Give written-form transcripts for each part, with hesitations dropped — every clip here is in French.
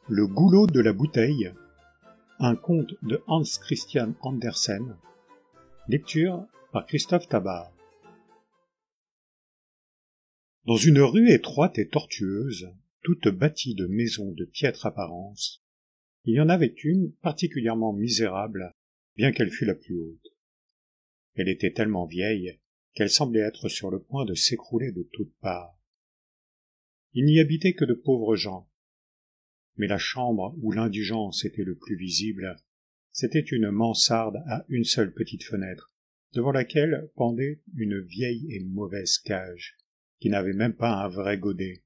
Le goulot de la bouteille, un conte de Hans Christian Andersen, lecture par Christophe Tabar. Dans une rue étroite et tortueuse, toute bâtie de maisons de piètre apparence, il y en avait une particulièrement misérable, bien qu'elle fût la plus haute. Elle était tellement vieille qu'elle semblait être sur le point de s'écrouler de toutes parts. Il n'y habitait que de pauvres gens, mais la chambre où l'indigence était le plus visible, c'était une mansarde à une seule petite fenêtre, devant laquelle pendait une vieille et mauvaise cage, qui n'avait même pas un vrai godet.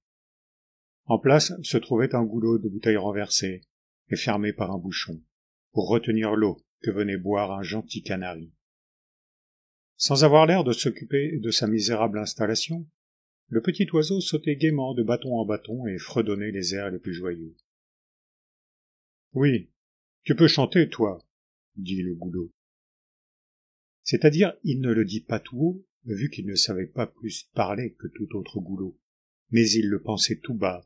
En place se trouvait un goulot de bouteilles renversées, et fermé par un bouchon, pour retenir l'eau que venait boire un gentil canari. Sans avoir l'air de s'occuper de sa misérable installation, le petit oiseau sautait gaiement de bâton en bâton et fredonnait les airs les plus joyeux. « Oui, tu peux chanter, toi, » dit le goulot. C'est-à-dire, il ne le dit pas tout haut, vu qu'il ne savait pas plus parler que tout autre goulot, mais il le pensait tout bas,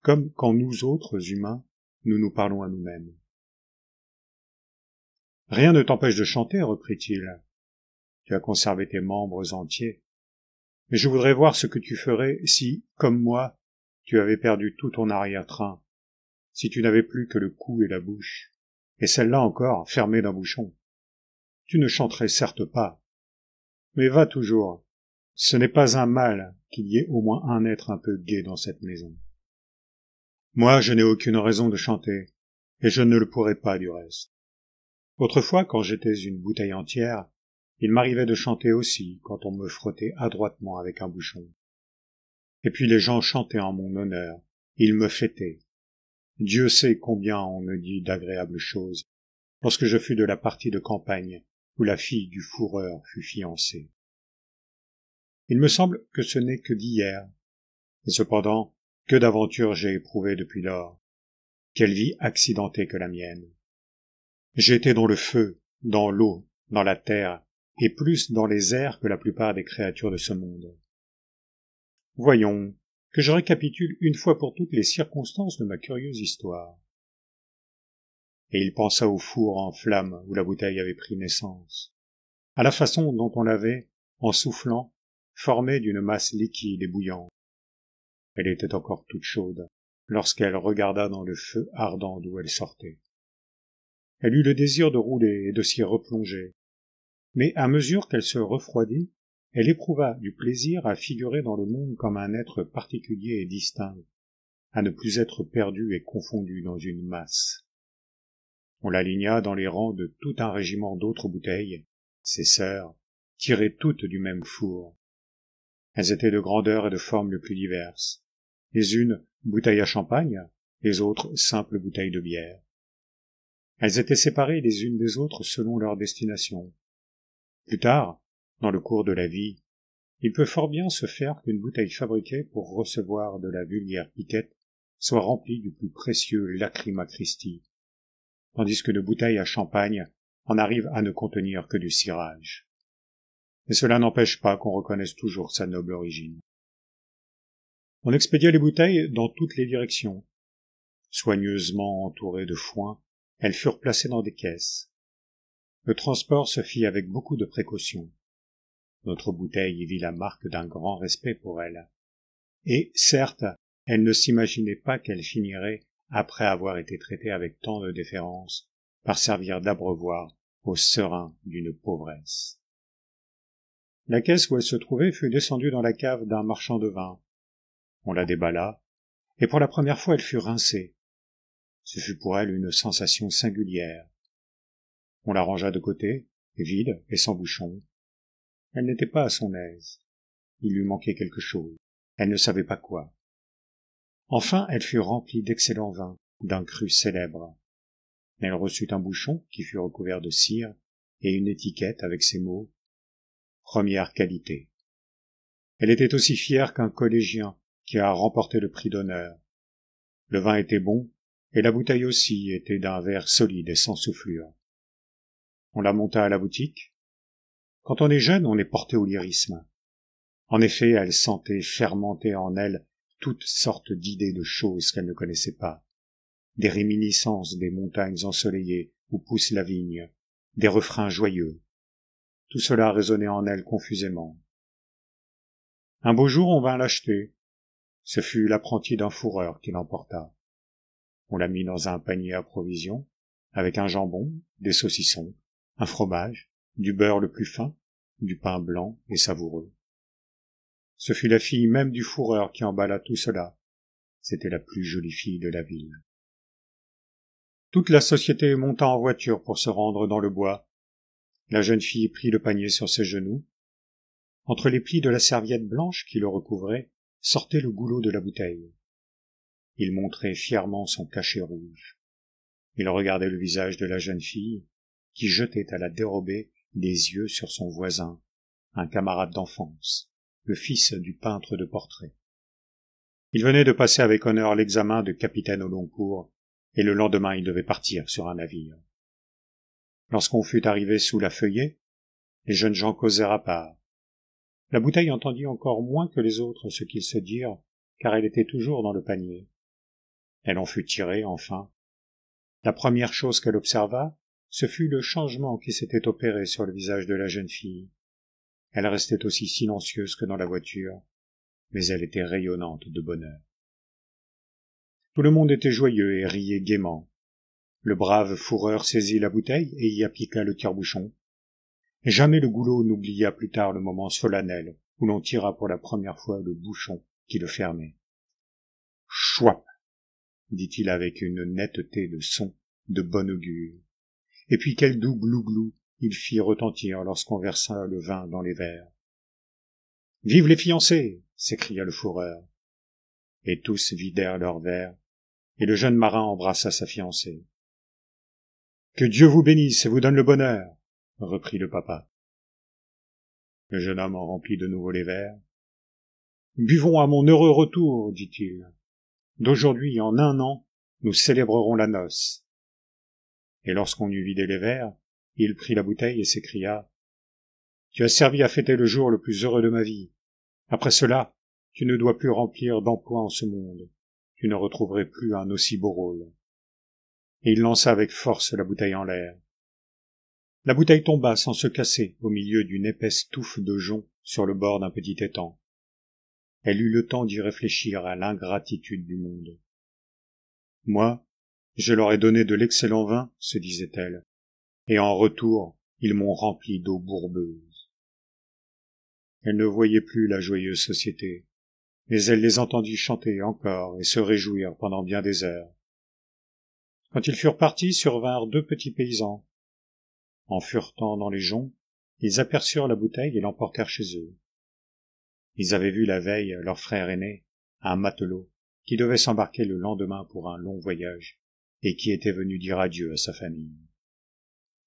comme quand nous autres humains, nous nous parlons à nous-mêmes. « Rien ne t'empêche de chanter, reprit-il. Tu as conservé tes membres entiers. Mais je voudrais voir ce que tu ferais si, comme moi, tu avais perdu tout ton arrière-train, si tu n'avais plus que le cou et la bouche, et celle-là encore fermée d'un bouchon. Tu ne chanterais certes pas. Mais va toujours. Ce n'est pas un mal qu'il y ait au moins un être un peu gai dans cette maison. Moi, je n'ai aucune raison de chanter, et je ne le pourrais pas du reste. Autrefois, quand j'étais une bouteille entière, il m'arrivait de chanter aussi quand on me frottait adroitement avec un bouchon. Et puis les gens chantaient en mon honneur, ils me fêtaient. Dieu sait combien on me dit d'agréables choses, lorsque je fus de la partie de campagne où la fille du fourreur fut fiancée. Il me semble que ce n'est que d'hier, et cependant, que d'aventures j'ai éprouvées depuis lors. Quelle vie accidentée que la mienne. J'ai été dans le feu, dans l'eau, dans la terre, et plus dans les airs que la plupart des créatures de ce monde. Voyons, que je récapitule une fois pour toutes les circonstances de ma curieuse histoire. Et il pensa au four en flammes où la bouteille avait pris naissance, à la façon dont on l'avait, en soufflant, formée d'une masse liquide et bouillante. Elle était encore toute chaude, lorsqu'elle regarda dans le feu ardent d'où elle sortait. Elle eut le désir de rouler et de s'y replonger, mais à mesure qu'elle se refroidit, elle éprouva du plaisir à figurer dans le monde comme un être particulier et distinct, à ne plus être perdu et confondu dans une masse. On l'aligna dans les rangs de tout un régiment d'autres bouteilles, ses sœurs, tirées toutes du même four. Elles étaient de grandeur et de formes les plus diverses, les unes bouteilles à champagne, les autres simples bouteilles de bière. Elles étaient séparées les unes des autres selon leur destination. Plus tard, dans le cours de la vie, il peut fort bien se faire qu'une bouteille fabriquée pour recevoir de la vulgaire piquette soit remplie du plus précieux Lacryma Christi, tandis qu'une bouteille à champagne en arrive à ne contenir que du cirage. Mais cela n'empêche pas qu'on reconnaisse toujours sa noble origine. On expédia les bouteilles dans toutes les directions. Soigneusement entourées de foin, elles furent placées dans des caisses. Le transport se fit avec beaucoup de précaution. Notre bouteille y vit la marque d'un grand respect pour elle. Et, certes, elle ne s'imaginait pas qu'elle finirait, après avoir été traitée avec tant de déférence, par servir d'abreuvoir au serin d'une pauvresse. La caisse où elle se trouvait fut descendue dans la cave d'un marchand de vin. On la déballa, et pour la première fois elle fut rincée. Ce fut pour elle une sensation singulière. On la rangea de côté, vide et sans bouchon. Elle n'était pas à son aise. Il lui manquait quelque chose. Elle ne savait pas quoi. Enfin, elle fut remplie d'excellent vin, d'un cru célèbre. Elle reçut un bouchon qui fut recouvert de cire et une étiquette avec ces mots « Première qualité ». Elle était aussi fière qu'un collégien qui a remporté le prix d'honneur. Le vin était bon, et la bouteille aussi était d'un verre solide et sans soufflure. On la monta à la boutique. Quand on est jeune, on est porté au lyrisme. En effet, elle sentait fermenter en elle toutes sortes d'idées de choses qu'elle ne connaissait pas. des réminiscences des montagnes ensoleillées où pousse la vigne, des refrains joyeux. Tout cela résonnait en elle confusément. Un beau jour on vint l'acheter. Ce fut l'apprenti d'un fourreur qui l'emporta. On la mit dans un panier à provisions, avec un jambon, des saucissons, un fromage, du beurre le plus fin, du pain blanc et savoureux. Ce fut la fille même du fourreur qui emballa tout cela. C'était la plus jolie fille de la ville. Toute la société monta en voiture pour se rendre dans le bois. La jeune fille prit le panier sur ses genoux. Entre les plis de la serviette blanche qui le recouvrait, sortait le goulot de la bouteille. Il montrait fièrement son cachet rouge. Il regardait le visage de la jeune fille, qui jetait à la dérobée des yeux sur son voisin, un camarade d'enfance, le fils du peintre de portraits. Il venait de passer avec honneur l'examen de capitaine au long cours, et le lendemain il devait partir sur un navire. Lorsqu'on fut arrivé sous la feuillée, les jeunes gens causèrent à part. La bouteille entendit encore moins que les autres ce qu'ils se dirent, car elle était toujours dans le panier. Elle en fut tirée, enfin. La première chose qu'elle observa, ce fut le changement qui s'était opéré sur le visage de la jeune fille. Elle restait aussi silencieuse que dans la voiture, mais elle était rayonnante de bonheur. Tout le monde était joyeux et riait gaiement. Le brave fourreur saisit la bouteille et y appliqua le tire-bouchon. Jamais le goulot n'oublia plus tard le moment solennel où l'on tira pour la première fois le bouchon qui le fermait. « Chouap !» dit-il avec une netteté de son de bon augure. Et puis quel doux glou-glou il fit retentir lorsqu'on versa le vin dans les verres. « Vive les fiancés !» s'écria le fourreur. Et tous vidèrent leurs verres, et le jeune marin embrassa sa fiancée. « Que Dieu vous bénisse et vous donne le bonheur !» reprit le papa. Le jeune homme en remplit de nouveau les verres. « Buvons à mon heureux retour, dit-il. D'aujourd'hui en 1 an, nous célébrerons la noce. » Et lorsqu'on eut vidé les verres, il prit la bouteille et s'écria « Tu as servi à fêter le jour le plus heureux de ma vie. Après cela, tu ne dois plus remplir d'emploi en ce monde. Tu ne retrouverais plus un aussi beau rôle. » Et il lança avec force la bouteille en l'air. La bouteille tomba sans se casser au milieu d'une épaisse touffe de joncs sur le bord d'un petit étang. Elle eut le temps d'y réfléchir à l'ingratitude du monde. « Moi, je leur ai donné de l'excellent vin, se disait-elle, et en retour, ils m'ont rempli d'eau bourbeuse. » Elle ne voyait plus la joyeuse société, mais elle les entendit chanter encore et se réjouir pendant bien des heures. Quand ils furent partis, survinrent 2 petits paysans. En furetant dans les joncs, ils aperçurent la bouteille et l'emportèrent chez eux. Ils avaient vu la veille leur frère aîné, un matelot, qui devait s'embarquer le lendemain pour un long voyage, et qui était venu dire adieu à sa famille.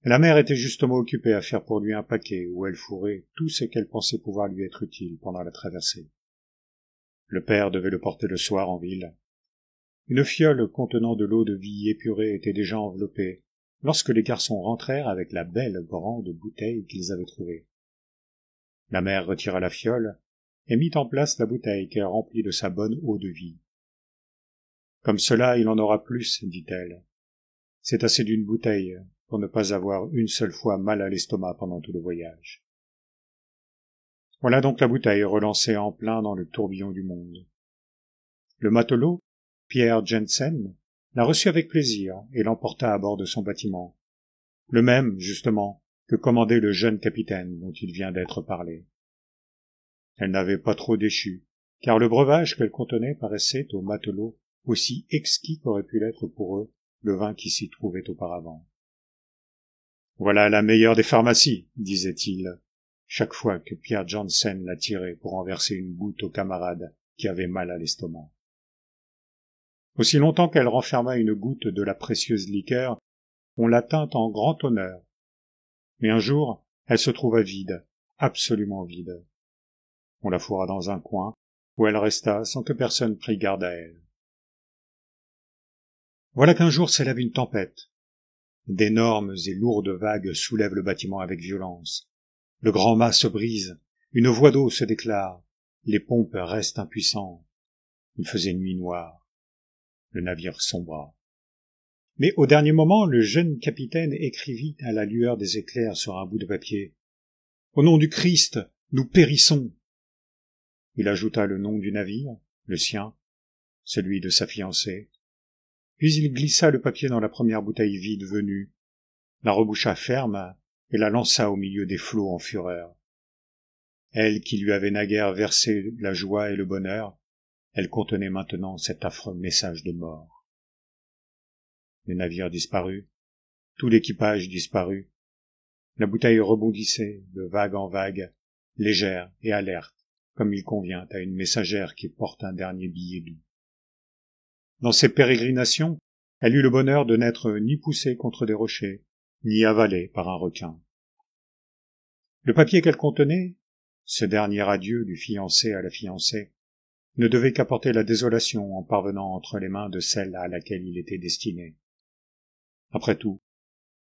La mère était justement occupée à faire pour lui un paquet où elle fourrait tout ce qu'elle pensait pouvoir lui être utile pendant la traversée. Le père devait le porter le soir en ville. Une fiole contenant de l'eau de vie épurée était déjà enveloppée, lorsque les garçons rentrèrent avec la belle grande bouteille qu'ils avaient trouvée. La mère retira la fiole et mit en place la bouteille qu'elle remplit de sa bonne eau de vie. « Comme cela, il en aura plus, dit-elle. C'est assez d'une bouteille pour ne pas avoir une seule fois mal à l'estomac pendant tout le voyage. » Voilà donc la bouteille relancée en plein dans le tourbillon du monde. Le matelot, Pierre Jensen, la reçut avec plaisir et l'emporta à bord de son bâtiment, le même, justement, que commandait le jeune capitaine dont il vient d'être parlé. Elle n'avait pas trop déchu, car le breuvage qu'elle contenait paraissait aux matelots aussi exquis qu'aurait pu l'être pour eux le vin qui s'y trouvait auparavant. « Voilà la meilleure des pharmacies, disait-il, chaque fois que Pierre Jensen la tirait pour en verser une goutte au camarade qui avait mal à l'estomac. Aussi longtemps qu'elle renferma une goutte de la précieuse liqueur, on la tint en grand honneur. Mais un jour, elle se trouva vide, absolument vide. On la fourra dans un coin, où elle resta sans que personne prît garde à elle. Voilà qu'un jour s'élève une tempête. D'énormes et lourdes vagues soulèvent le bâtiment avec violence. Le grand mât se brise, une voie d'eau se déclare, les pompes restent impuissantes. Il faisait nuit noire. Le navire sombra. Mais au dernier moment, le jeune capitaine écrivit à la lueur des éclairs sur un bout de papier. « Au nom du Christ, nous périssons !» Il ajouta le nom du navire, le sien, celui de sa fiancée. Puis il glissa le papier dans la première bouteille vide venue, la reboucha ferme et la lança au milieu des flots en fureur. Elle qui lui avait naguère versé la joie et le bonheur, elle contenait maintenant cet affreux message de mort. Le navire disparut, tout l'équipage disparut. La bouteille rebondissait de vague en vague, légère et alerte, comme il convient à une messagère qui porte un dernier billet doux. Dans ses pérégrinations, elle eut le bonheur de n'être ni poussée contre des rochers, ni avalée par un requin. Le papier qu'elle contenait, ce dernier adieu du fiancé à la fiancée, ne devait qu'apporter la désolation en parvenant entre les mains de celle à laquelle il était destiné. Après tout,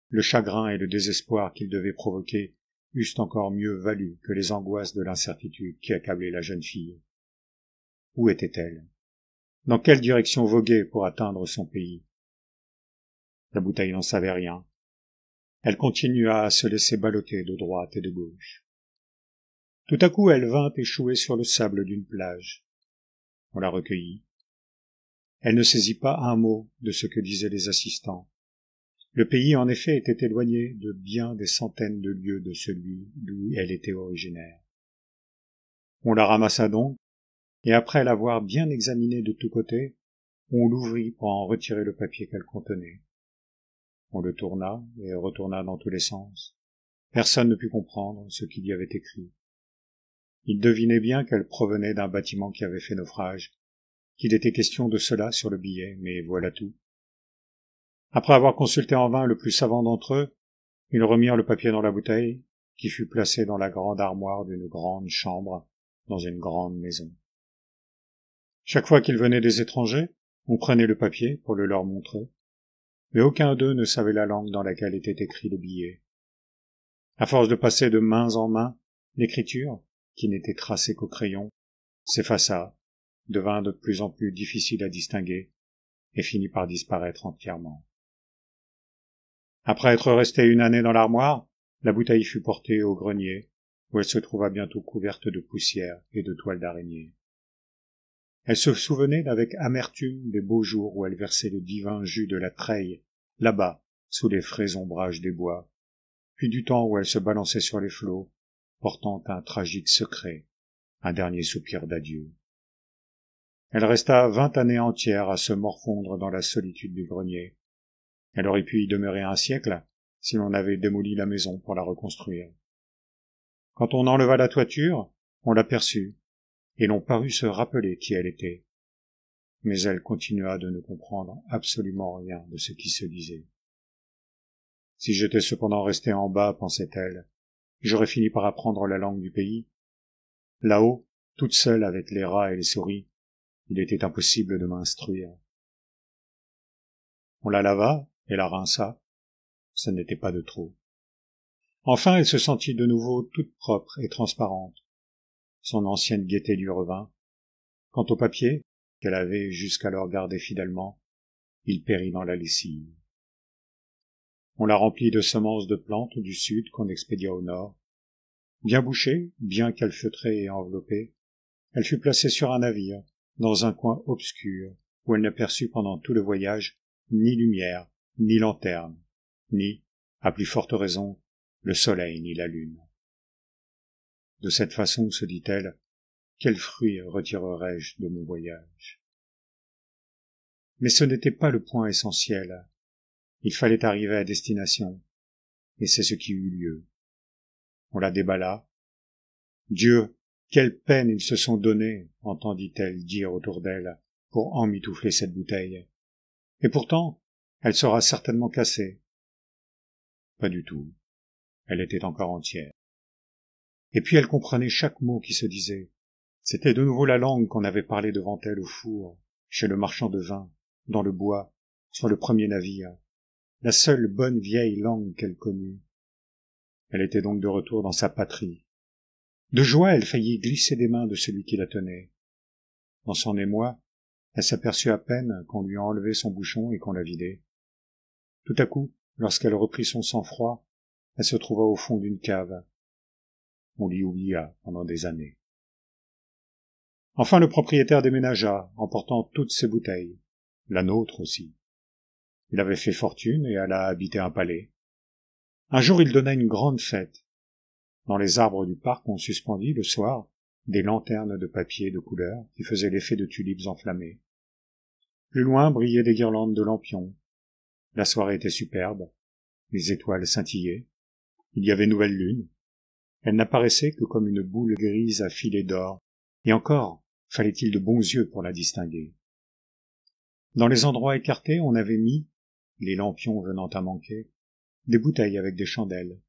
le chagrin et le désespoir qu'il devait provoquer eussent encore mieux valu que les angoisses de l'incertitude qui accablaient la jeune fille. Où était-elle? Dans quelle direction voguer pour atteindre son pays? La bouteille n'en savait rien. Elle continua à se laisser ballotter de droite et de gauche. Tout à coup, elle vint échouer sur le sable d'une plage. On la recueillit. Elle ne saisit pas un mot de ce que disaient les assistants. Le pays, en effet, était éloigné de bien des centaines de lieues de celui d'où elle était originaire. On la ramassa donc, et après l'avoir bien examinée de tous côtés, on l'ouvrit pour en retirer le papier qu'elle contenait. On le tourna et retourna dans tous les sens. Personne ne put comprendre ce qu'il y avait écrit. Il devinait bien qu'elle provenait d'un bâtiment qui avait fait naufrage, qu'il était question de cela sur le billet, mais voilà tout. Après avoir consulté en vain le plus savant d'entre eux, ils remirent le papier dans la bouteille, qui fut placée dans la grande armoire d'une grande chambre, dans une grande maison. Chaque fois qu'ils venaient des étrangers, on prenait le papier pour le leur montrer, mais aucun d'eux ne savait la langue dans laquelle était écrit le billet. À force de passer de mains en mains, l'écriture, qui n'était tracée qu'au crayon, s'effaça, devint de plus en plus difficile à distinguer, et finit par disparaître entièrement. Après être restée une année dans l'armoire, la bouteille fut portée au grenier, où elle se trouva bientôt couverte de poussière et de toiles d'araignée. Elle se souvenait avec amertume des beaux jours où elle versait le divin jus de la treille, là-bas, sous les frais ombrages des bois, puis du temps où elle se balançait sur les flots, portant un tragique secret, un dernier soupir d'adieu. Elle resta 20 années entières à se morfondre dans la solitude du grenier. Elle aurait pu y demeurer un siècle, si l'on avait démoli la maison pour la reconstruire. Quand on enleva la toiture, on l'aperçut, et l'on parut se rappeler qui elle était. Mais elle continua de ne comprendre absolument rien de ce qui se disait. Si j'étais cependant resté en bas, pensait-elle, j'aurais fini par apprendre la langue du pays. Là-haut, toute seule avec les rats et les souris, il était impossible de m'instruire. On la lava et la rinça, ce n'était pas de trop. Enfin, elle se sentit de nouveau toute propre et transparente. Son ancienne gaieté lui revint. Quant au papier, qu'elle avait jusqu'alors gardé fidèlement, il périt dans la lessive. On la remplit de semences de plantes du sud qu'on expédia au nord. Bien bouchée, bien calfeutrée et enveloppée, elle fut placée sur un navire, dans un coin obscur, où elle n'aperçut pendant tout le voyage ni lumière, ni lanterne, ni, à plus forte raison, le soleil ni la lune. De cette façon, se dit-elle, quel fruit retirerai-je de mon voyage? Mais ce n'était pas le point essentiel. Il fallait arriver à destination, et c'est ce qui eut lieu. On la déballa. Dieu, quelle peine ils se sont donnés, entendit-elle dire autour d'elle, pour emmitoufler cette bouteille. Et pourtant, elle sera certainement cassée. Pas du tout. Elle était encore entière. Et puis elle comprenait chaque mot qui se disait. C'était de nouveau la langue qu'on avait parlée devant elle au four, chez le marchand de vin, dans le bois, sur le premier navire, la seule bonne vieille langue qu'elle connût. Elle était donc de retour dans sa patrie. De joie, elle faillit glisser des mains de celui qui la tenait. Dans son émoi, elle s'aperçut à peine qu'on lui enlevait son bouchon et qu'on la vidait. Tout à coup, lorsqu'elle reprit son sang-froid, elle se trouva au fond d'une cave. On l'y oublia pendant des années. Enfin le propriétaire déménagea, emportant toutes ses bouteilles, la nôtre aussi. Il avait fait fortune et alla habiter un palais. Un jour il donna une grande fête. Dans les arbres du parc on suspendit, le soir, des lanternes de papier de couleur qui faisaient l'effet de tulipes enflammées. Plus loin brillaient des guirlandes de lampions. La soirée était superbe, les étoiles scintillaient, il y avait nouvelle lune. Elle n'apparaissait que comme une boule grise à filets d'or, et encore fallait-il de bons yeux pour la distinguer. Dans les endroits écartés on avait mis, les lampions venant à manquer, des bouteilles avec des chandelles.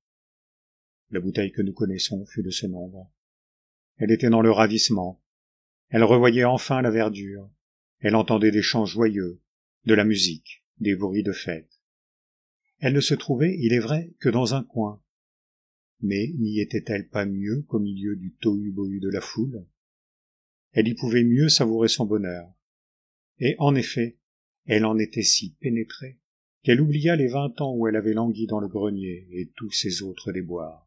La bouteille que nous connaissons fut de ce nombre. Elle était dans le ravissement. Elle revoyait enfin la verdure. Elle entendait des chants joyeux, de la musique, des bruits de fête. Elle ne se trouvait, il est vrai, que dans un coin. Mais n'y était-elle pas mieux qu'au milieu du tohu-bohu de la foule? Elle y pouvait mieux savourer son bonheur. Et en effet, elle en était si pénétrée qu'elle oublia les 20 ans où elle avait langui dans le grenier et tous ses autres déboires.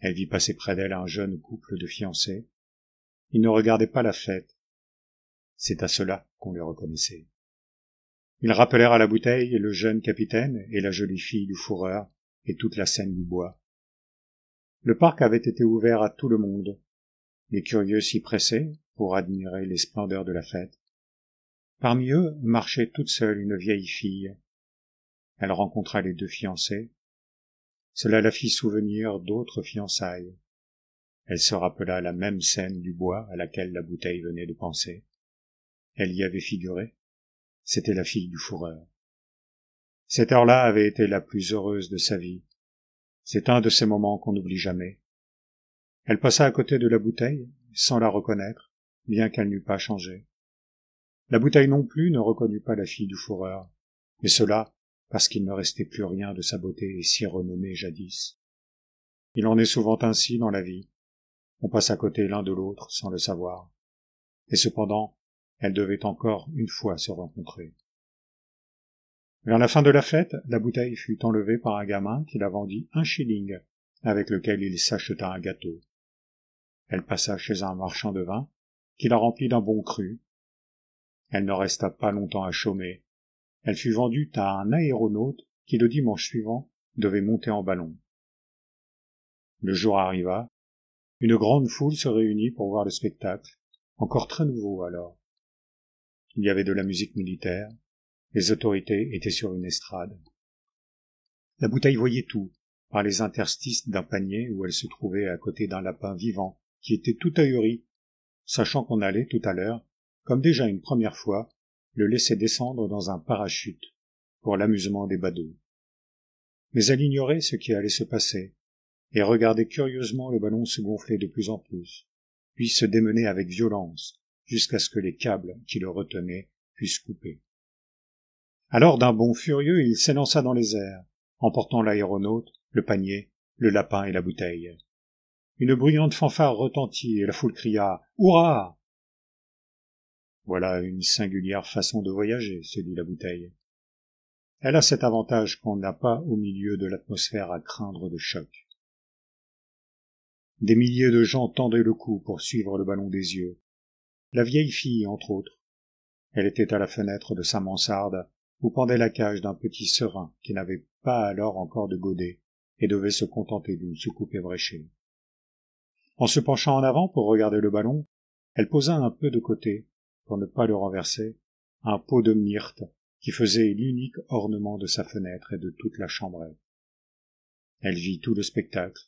Elle vit passer près d'elle un jeune couple de fiancés. Ils ne regardaient pas la fête. C'est à cela qu'on les reconnaissait. Ils rappelèrent à la bouteille le jeune capitaine et la jolie fille du fourreur et toute la scène du bois. Le parc avait été ouvert à tout le monde. Les curieux s'y pressaient pour admirer les splendeurs de la fête. Parmi eux marchait toute seule une vieille fille. Elle rencontra les deux fiancés. Cela la fit souvenir d'autres fiançailles. Elle se rappela la même scène du bois à laquelle la bouteille venait de penser. Elle y avait figuré. C'était la fille du fourreur. Cette heure-là avait été la plus heureuse de sa vie. C'est un de ces moments qu'on n'oublie jamais. Elle passa à côté de la bouteille, sans la reconnaître, bien qu'elle n'eût pas changé. La bouteille non plus ne reconnut pas la fille du fourreur, et cela parce qu'il ne restait plus rien de sa beauté si renommée jadis. Il en est souvent ainsi dans la vie. On passe à côté l'un de l'autre sans le savoir. Et cependant, elles devaient encore une fois se rencontrer. Vers la fin de la fête, la bouteille fut enlevée par un gamin qui la vendit 1 shilling, avec lequel il s'acheta un gâteau. Elle passa chez un marchand de vin, qui la remplit d'un bon cru. Elle ne resta pas longtemps à chômer. Elle fut vendue à un aéronaute qui le dimanche suivant devait monter en ballon. Le jour arriva. Une grande foule se réunit pour voir le spectacle, encore très nouveau alors. Il y avait de la musique militaire, les autorités étaient sur une estrade. La bouteille voyait tout, par les interstices d'un panier où elle se trouvait à côté d'un lapin vivant, qui était tout ahuri, sachant qu'on allait, tout à l'heure, comme déjà une première fois, le laisser descendre dans un parachute, pour l'amusement des badauds. Mais elle ignorait ce qui allait se passer, et regardait curieusement le ballon se gonfler de plus en plus, puis se démener avec violence, jusqu'à ce que les câbles qui le retenaient fussent coupés. Alors d'un bond furieux il s'élança dans les airs, emportant l'aéronaute, le panier, le lapin et la bouteille. Une bruyante fanfare retentit et la foule cria « Hurrah !» Voilà une singulière façon de voyager, se dit la bouteille. Elle a cet avantage qu'on n'a pas au milieu de l'atmosphère à craindre de choc. Des milliers de gens tendaient le cou pour suivre le ballon des yeux. La vieille fille, entre autres. Elle était à la fenêtre de sa mansarde, où pendait la cage d'un petit serin qui n'avait pas alors encore de godet et devait se contenter d'une soucoupe ébréchée. En se penchant en avant pour regarder le ballon, elle posa un peu de côté, pour ne pas le renverser, un pot de myrte qui faisait l'unique ornement de sa fenêtre et de toute la chambrette. Elle vit tout le spectacle.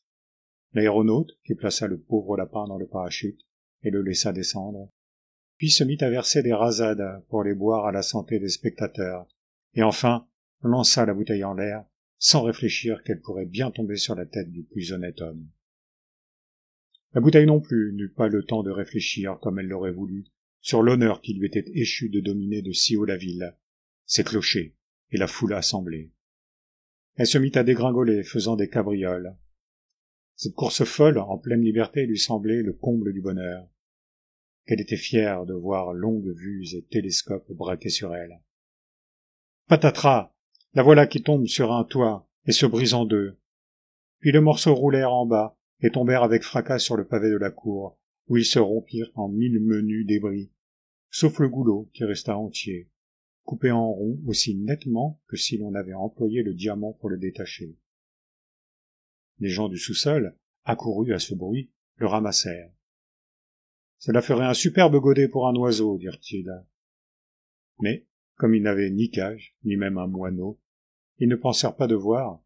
L'aéronaute qui plaça le pauvre lapin dans le parachute et le laissa descendre, puis se mit à verser des rasades pour les boire à la santé des spectateurs, et enfin lança la bouteille en l'air, sans réfléchir qu'elle pourrait bien tomber sur la tête du plus honnête homme. La bouteille non plus n'eut pas le temps de réfléchir comme elle l'aurait voulu, sur l'honneur qui lui était échu de dominer de si haut la ville, ses clochers et la foule assemblée. Elle se mit à dégringoler, faisant des cabrioles. Cette course folle, en pleine liberté, lui semblait le comble du bonheur. Qu'elle était fière de voir longues vues et télescopes braqués sur elle. Patatras! La voilà qui tombe sur un toit et se brise en deux. Puis les morceaux roulèrent en bas et tombèrent avec fracas sur le pavé de la cour, où ils se rompirent en 1000 menus débris, sauf le goulot qui resta entier, coupé en rond aussi nettement que si l'on avait employé le diamant pour le détacher. Les gens du sous-sol, accourus à ce bruit, le ramassèrent. « Cela ferait un superbe godet pour un oiseau, dirent-ils. » Mais, comme ils n'avaient ni cage, ni même un moineau, ils ne pensèrent pas devoir,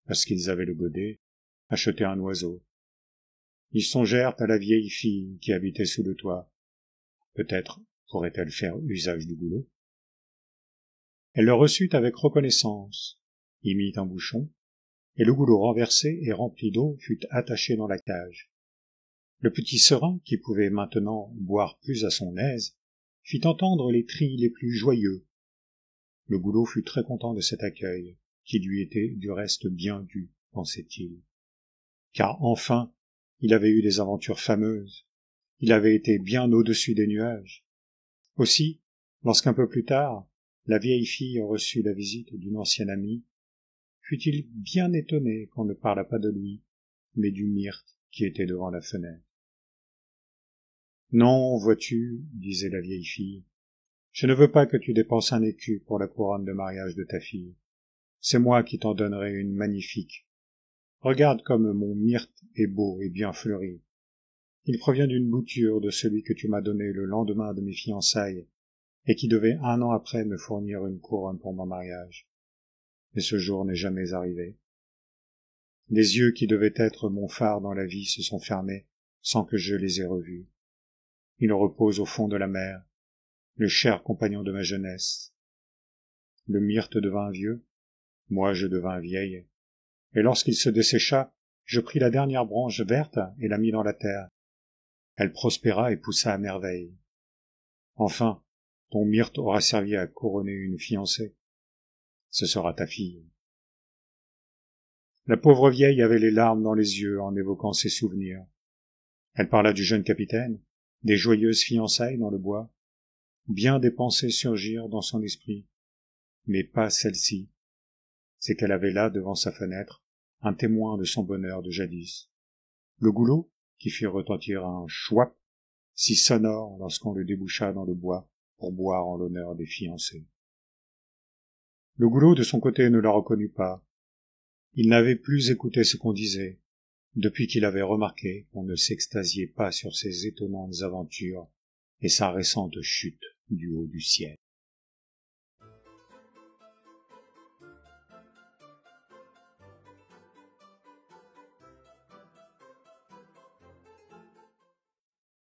parce qu'ils avaient le godet, acheter un oiseau. Ils songèrent à la vieille fille qui habitait sous le toit. Peut-être pourrait-elle faire usage du goulot. Elle le reçut avec reconnaissance, y mit un bouchon, et le goulot renversé et rempli d'eau fut attaché dans la cage. Le petit serin, qui pouvait maintenant boire plus à son aise, fit entendre les cris les plus joyeux. Le goulot fut très content de cet accueil, qui lui était du reste bien dû, pensait-il. Car enfin, il avait eu des aventures fameuses, il avait été bien au-dessus des nuages. Aussi, lorsqu'un peu plus tard, la vieille fille reçut la visite d'une ancienne amie, fut-il bien étonné qu'on ne parlât pas de lui, mais du myrte qui était devant la fenêtre. « Non, vois-tu, disait la vieille fille, je ne veux pas que tu dépenses un écu pour la couronne de mariage de ta fille. C'est moi qui t'en donnerai une magnifique. Regarde comme mon myrte est beau et bien fleuri. Il provient d'une bouture de celui que tu m'as donné le lendemain de mes fiançailles, et qui devait 1 an après me fournir une couronne pour mon mariage. Mais ce jour n'est jamais arrivé. Les yeux qui devaient être mon phare dans la vie se sont fermés sans que je les ai revus. Ils reposent au fond de la mer, le cher compagnon de ma jeunesse. Le myrte devint vieux, moi je devins vieille, et lorsqu'il se dessécha, je pris la dernière branche verte et la mis dans la terre. Elle prospéra et poussa à merveille. Enfin, ton myrte aura servi à couronner une fiancée. Ce sera ta fille. La pauvre vieille avait les larmes dans les yeux en évoquant ses souvenirs. Elle parla du jeune capitaine, des joyeuses fiançailles dans le bois. Bien des pensées surgirent dans son esprit, mais pas celle-ci. C'est qu'elle avait là, devant sa fenêtre, un témoin de son bonheur de jadis. Le goulot, qui fit retentir un chouap, si sonore lorsqu'on le déboucha dans le bois pour boire en l'honneur des fiancés. Le goulot, de son côté, ne la reconnut pas. Il n'avait plus écouté ce qu'on disait, depuis qu'il avait remarqué qu'on ne s'extasiait pas sur ses étonnantes aventures et sa récente chute du haut du ciel.